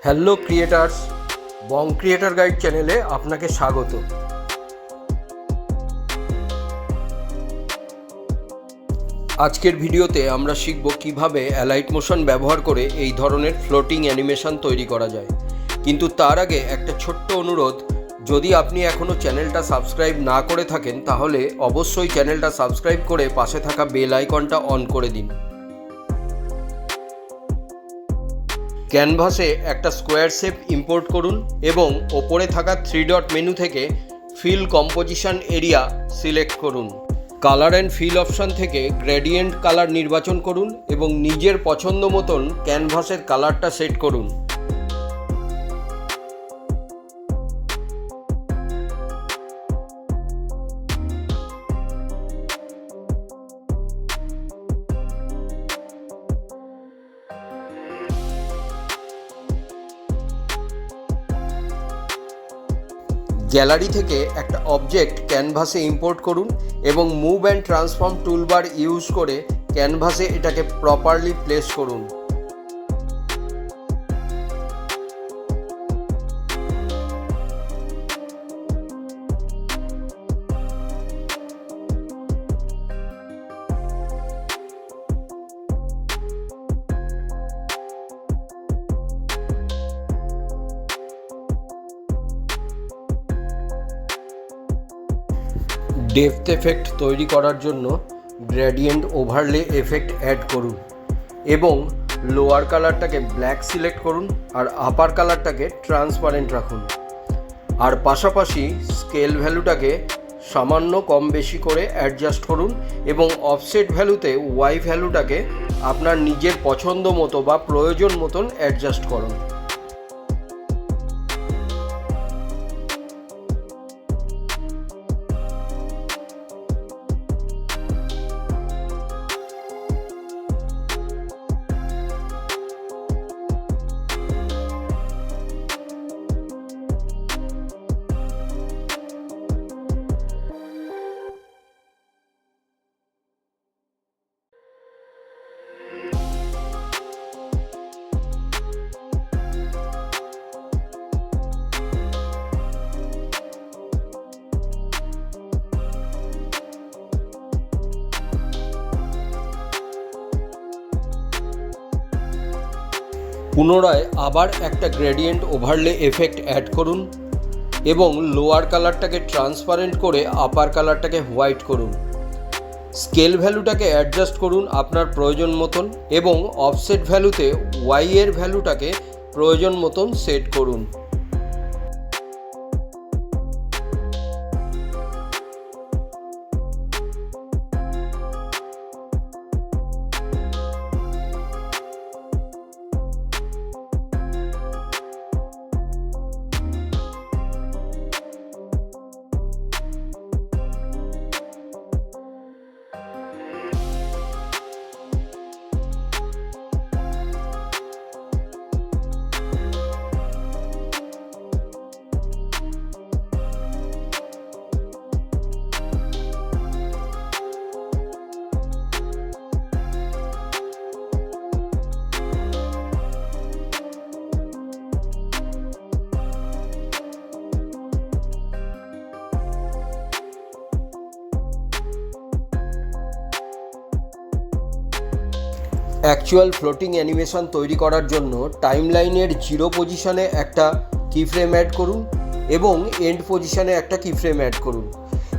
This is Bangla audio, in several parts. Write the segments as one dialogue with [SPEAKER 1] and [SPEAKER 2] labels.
[SPEAKER 1] হ্যালো ক্রিয়েটার্স, বং ক্রিয়েটার গাইড চ্যানেলে আপনাকে স্বাগত। আজকের ভিডিওতে আমরা শিখব কিভাবে অ্যালাইট মোশন ব্যবহার করে এই ধরনের ফ্লোটিং অ্যানিমেশন তৈরি করা যায়। কিন্তু তার আগে একটা ছোট্ট অনুরোধ, যদি আপনি এখনও চ্যানেলটা সাবস্ক্রাইব না করে থাকেন তাহলে অবশ্যই চ্যানেলটা সাবস্ক্রাইব করে পাশে থাকা বেল আইকনটা অন করে দিন। ক্যানভাসে একটা স্কোয়ার শেপ ইম্পোর্ট করুন এবং ওপরে থাকা 3 ডট মেনু থেকে ফিল কম্পোজিশন এরিয়া সিলেক্ট করুন। কালার অ্যান্ড ফিল অপশান থেকে গ্রেডিয়েন্ট কালার নির্বাচন করুন এবং নিজের পছন্দ মতন ক্যানভাসের কালারটা সেট করুন। গ্যালারি থেকে একটা অবজেক্ট ক্যানভাসে ইম্পোর্ট করুন এবং move and transform toolbar use করে ক্যানভাসে এটাকে প্রপারলি প্লেস করুন। ডেপথ এফেক্ট তৈরি করার জন্য গ্রেডিয়েন্ট ওভারলে এফেক্ট অ্যাড করুন এবং লোয়ার কালারটাকে ব্ল্যাক সিলেক্ট করুন আর আপার কালারটাকে ট্রান্সপারেন্ট রাখুন। আর পাশাপাশি স্কেল ভ্যালুটাকে সামান্য কম বেশি করে অ্যাডজাস্ট করুন এবং অফসেট ভ্যালুতে ওয়াই ভ্যালুটাকে আপনার নিজের পছন্দ মতো বা প্রয়োজন মতন অ্যাডজাস্ট করুন। পুনরায় আবার একটা গ্রেডিয়েন্ট ওভারলে এফেক্ট অ্যাড করুন এবং লোয়ার কালারটাকে ট্রান্সপারেন্ট করে আপার কালারটাকে হোয়াইট করুন। স্কেল ভ্যালুটাকে অ্যাডজাস্ট করুন আপনার প্রয়োজন মতন এবং অফসেট ভ্যালুতে ওয়াই এর ভ্যালুটাকে প্রয়োজন মতন সেট করুন। অ্যাকচুয়াল ফ্লোটিং অ্যানিমেশন তৈরি করার জন্য টাইমলাইনের 0 পজিশনে একটা কিফ্রেম অ্যাড করুন এবং এন্ড পজিশনে একটা কিফ্রেম অ্যাড করুন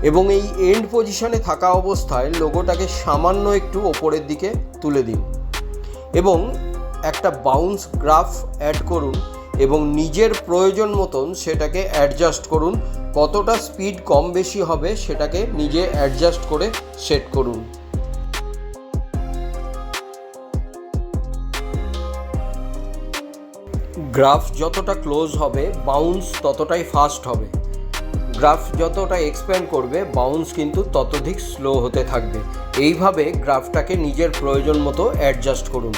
[SPEAKER 1] এবং এই এন্ড পজিশনে থাকা অবস্থায় লোগোটাকে সামান্য একটু ওপরের দিকে তুলে দিন এবং একটা বাউন্স গ্রাফ অ্যাড করুন এবং নিজের প্রয়োজন মতন সেটাকে অ্যাডজাস্ট করুন। কতটা স্পিড কম বেশি হবে সেটাকে নিজে অ্যাডজাস্ট করে সেট করুন। গ্রাফ যতটা ক্লোজ হবে বাউন্স ততটাই ফাস্ট হবে, গ্রাফ যতটা এক্সপ্যান্ড করবে বাউন্স কিন্তু ততোধিক স্লো হতে থাকবে। এইভাবে গ্রাফটাকে নিজের প্রয়োজন মতো অ্যাডজাস্ট করুন।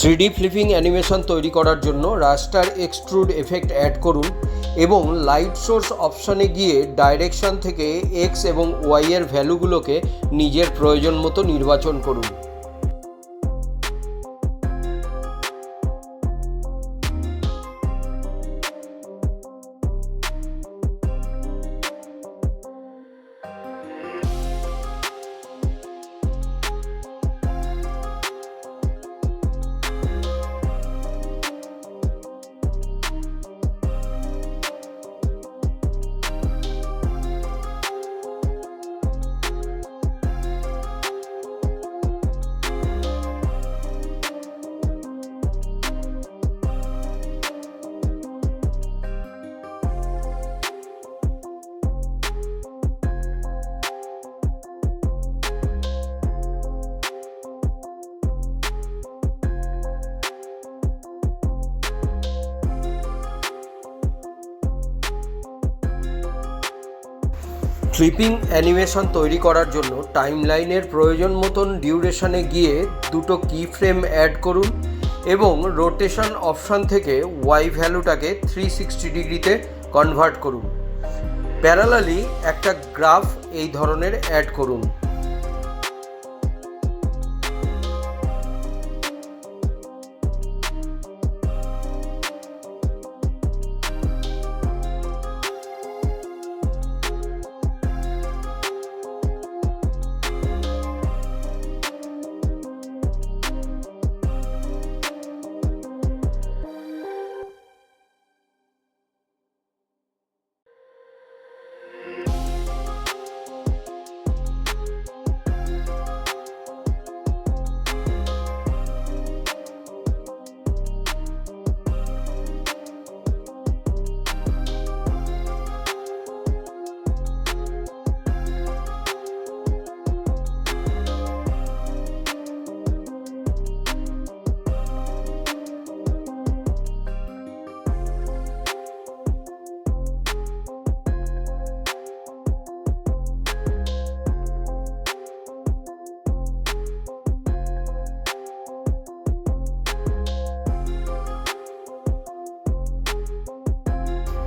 [SPEAKER 1] 3D ফ্লিপিং অ্যানিমেশন তৈরি করার জন্য রাস্টার এক্সট্রুড এফেক্ট অ্যাড করুন এবং লাইট সোর্স অপশানে গিয়ে ডাইরেকশন থেকে এক্স এবং ওয়াই এর ভ্যালুগুলোকে নিজের প্রয়োজন মতো নির্বাচন করুন। ফ্লিপিং অ্যানিমেশন তৈরি করার জন্য টাইমলাইনের প্রয়োজন মতন ডিউরেশনে গিয়ে দুটো কি ফ্রেম অ্যাড করুন এবং রোটেশন অপশান থেকে ওয়াই ভ্যালুটাকে 360 ডিগ্রিতে কনভার্ট করুন। প্যারালালি একটা গ্রাফ এই ধরনের অ্যাড করুন।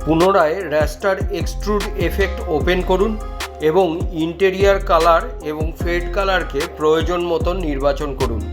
[SPEAKER 1] পুনরায় রাস্টার এক্সট্রুড এফেক্ট ওপেন করুন এবং ইন্টেরিয়ার কালার এবং ফেড কালারকে প্রয়োজন মতন নির্বাচন করুন।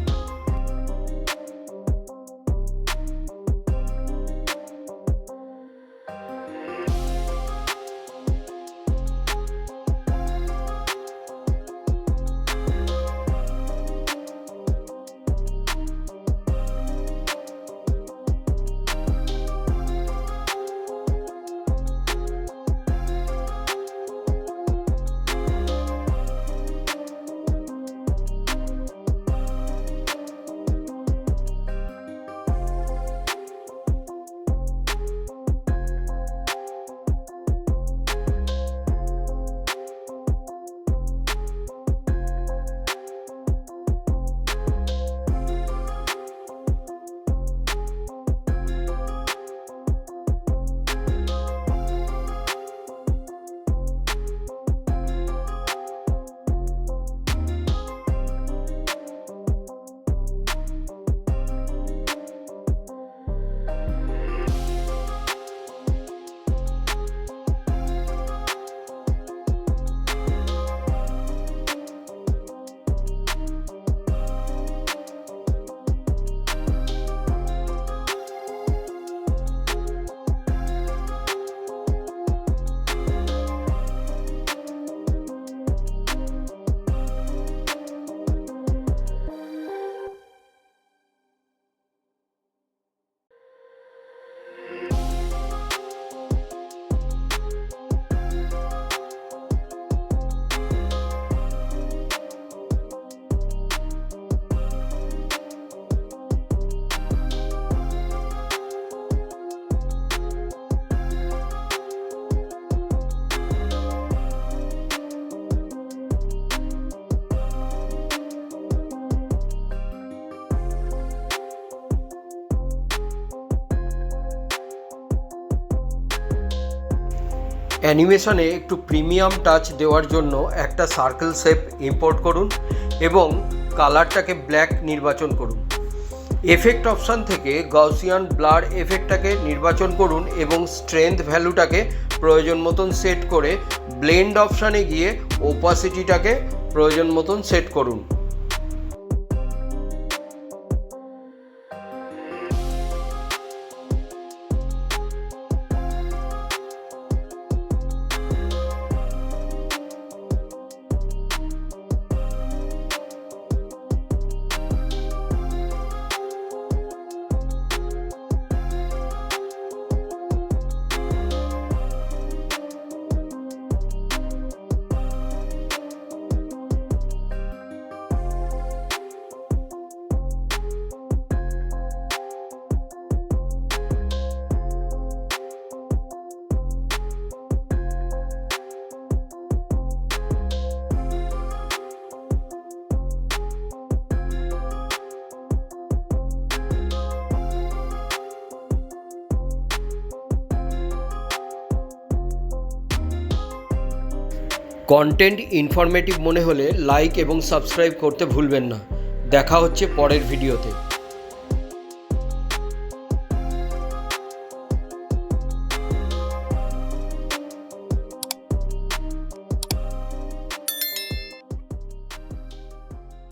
[SPEAKER 1] অ্যানিমেশনে একটু প্রিমিয়াম টাচ দেওয়ার জন্য একটা সার্কেল শেপ ইম্পোর্ট করুন এবং কালারটাকে ব্ল্যাক নির্বাচন করুন। এফেক্ট অপশান থেকে গাউসিয়ান ব্লার এফেক্টটাকে নির্বাচন করুন এবং স্ট্রেংথ ভ্যালুটাকে প্রয়োজন মতন সেট করে ব্লেন্ড অপশানে গিয়ে ওপাসিটিটাকে প্রয়োজন মতন সেট করুন। কন্টেন্ট ইনফরমেটিভ মনে হলে লাইক এবং সাবস্ক্রাইব করতে ভুলবেন না। দেখা হচ্ছে পরের ভিডিওতে।